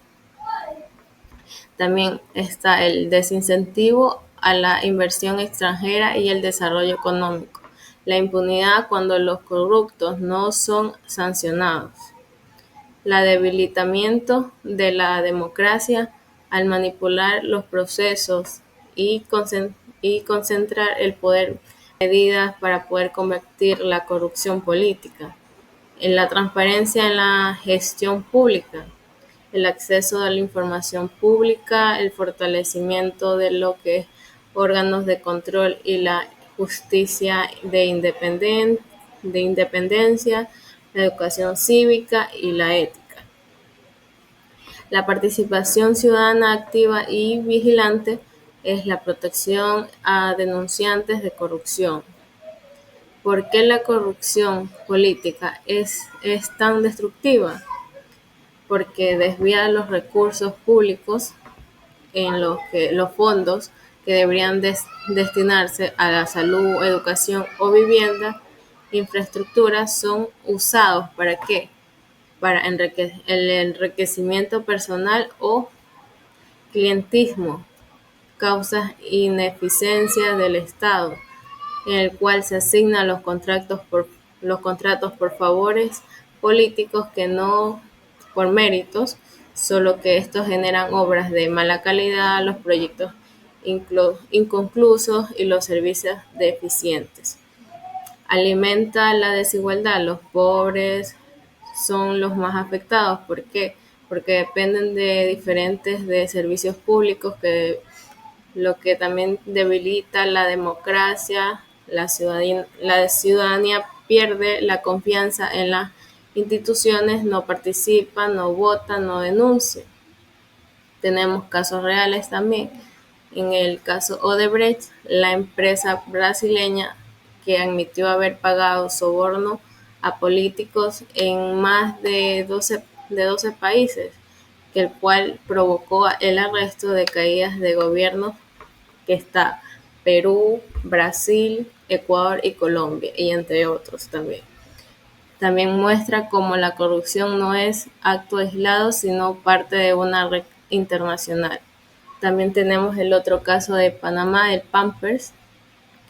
También está el desincentivo a la inversión extranjera y el desarrollo económico. La impunidad cuando los corruptos no son sancionados. El debilitamiento de la democracia al manipular los procesos y concentrar el poder en medidas para poder combatir la corrupción política. En la transparencia en la gestión pública, el acceso a la información pública, el fortalecimiento de lo que es órganos de control y la justicia de independencia, la educación cívica y la ética. La participación ciudadana activa y vigilante es la protección a denunciantes de corrupción. ¿Por qué la corrupción política es tan destructiva? Porque desvía los recursos públicos en los que los fondos que deberían destinarse a la salud, educación o vivienda, infraestructura, son usados ¿para qué? Para el enriquecimiento personal o clientismo, causas ineficiencia del Estado, en el cual se asignan los contratos por favores políticos que no por méritos, solo que estos generan obras de mala calidad, los proyectos inconclusos y los servicios deficientes. Alimenta la desigualdad. Los pobres son los más afectados. ¿Por qué? Porque dependen de diferentes de servicios públicos, lo que también debilita la democracia. La ciudadanía pierde la confianza en las instituciones, no participa, no vota, no denuncia. Tenemos casos reales también. En el caso Odebrecht, la empresa brasileña que admitió haber pagado soborno a políticos en más de 12 países, el cual provocó el arresto de caídas de gobiernos que está Perú, Brasil, Ecuador y Colombia, y entre otros también. También muestra cómo la corrupción no es acto aislado, sino parte de una red internacional. También tenemos el otro caso de Panamá, el Pampers,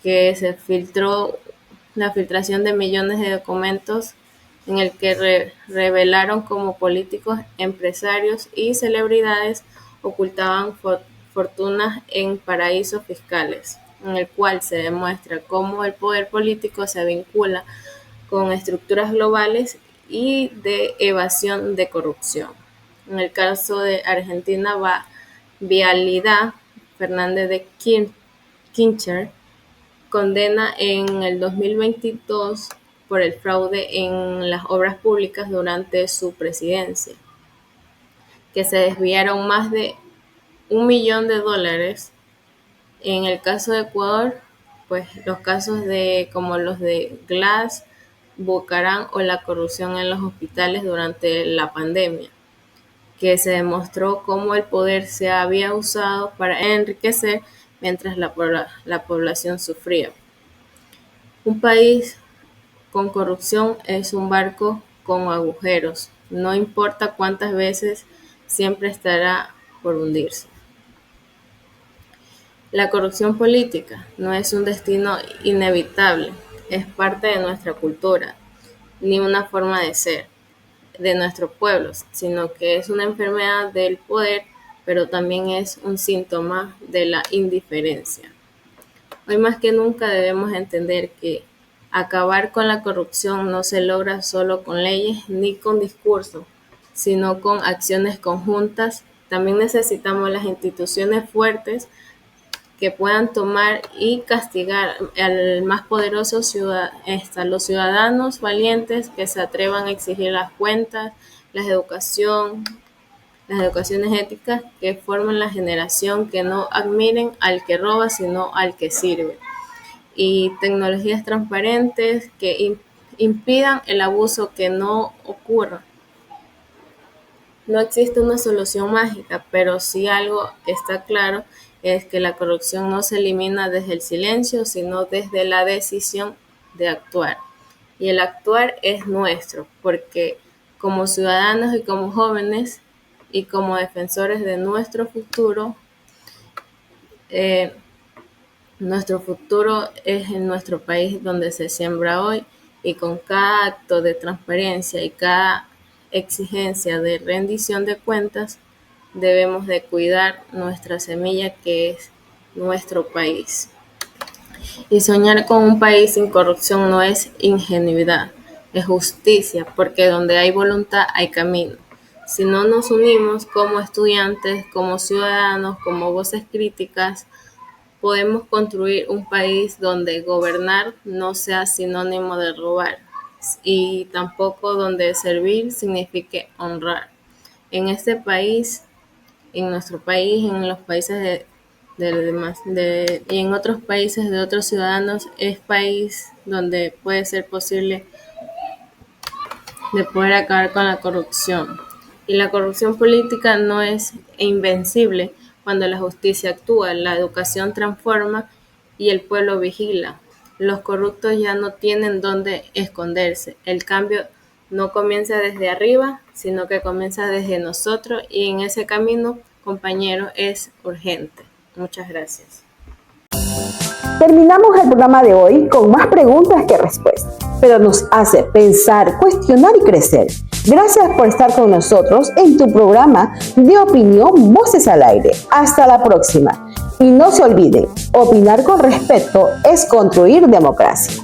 que se filtró la filtración de millones de documentos en el que revelaron cómo políticos, empresarios y celebridades ocultaban fortunas en paraísos fiscales, en el cual se demuestra cómo el poder político se vincula con estructuras globales y de evasión de corrupción. En el caso de Argentina, Vialidad Fernández de Kirchner condena en el 2022 por el fraude en las obras públicas durante su presidencia, que se desviaron más de $1 millón. En el caso de Ecuador, pues los casos como los de Glass, Bucaram o la corrupción en los hospitales durante la pandemia, que se demostró cómo el poder se había usado para enriquecer mientras la población sufría. Un país con corrupción es un barco con agujeros, no importa cuántas veces, siempre estará por hundirse. La corrupción política no es un destino inevitable, es parte de nuestra cultura, ni una forma de ser de nuestros pueblos, sino que es una enfermedad del poder, pero también es un síntoma de la indiferencia. Hoy más que nunca debemos entender que acabar con la corrupción no se logra solo con leyes ni con discursos, sino con acciones conjuntas. También necesitamos las instituciones fuertes que puedan tomar y castigar al más poderoso los ciudadanos valientes que se atrevan a exigir las cuentas, las educaciones éticas que formen la generación, que no admiren al que roba, sino al que sirve. Y tecnologías transparentes que impidan el abuso, que no ocurra. No existe una solución mágica, pero sí algo que está claro es que la corrupción no se elimina desde el silencio, sino desde la decisión de actuar. Y el actuar es nuestro, porque como ciudadanos y como jóvenes y como defensores de nuestro futuro. Nuestro futuro es en nuestro país donde se siembra hoy, y con cada acto de transparencia y cada exigencia de rendición de cuentas debemos de cuidar nuestra semilla, que es nuestro país. Y soñar con un país sin corrupción no es ingenuidad, es justicia, porque donde hay voluntad hay camino. Si no nos unimos como estudiantes, como ciudadanos, como voces críticas, podemos construir un país donde gobernar no sea sinónimo de robar, y tampoco donde servir signifique honrar. En este país, en nuestro país, en los países y en otros países de otros ciudadanos, es país donde puede ser posible de poder acabar con la corrupción. Y la corrupción política no es invencible cuando la justicia actúa, la educación transforma y el pueblo vigila. Los corruptos ya no tienen dónde esconderse. El cambio no comienza desde arriba, sino que comienza desde nosotros, y en ese camino, compañeros, es urgente. Muchas gracias. Terminamos el programa de hoy con más preguntas que respuestas, pero nos hace pensar, cuestionar y crecer. Gracias por estar con nosotros en tu programa de opinión Voces al Aire. Hasta la próxima. Y no se olviden, opinar con respeto es construir democracia.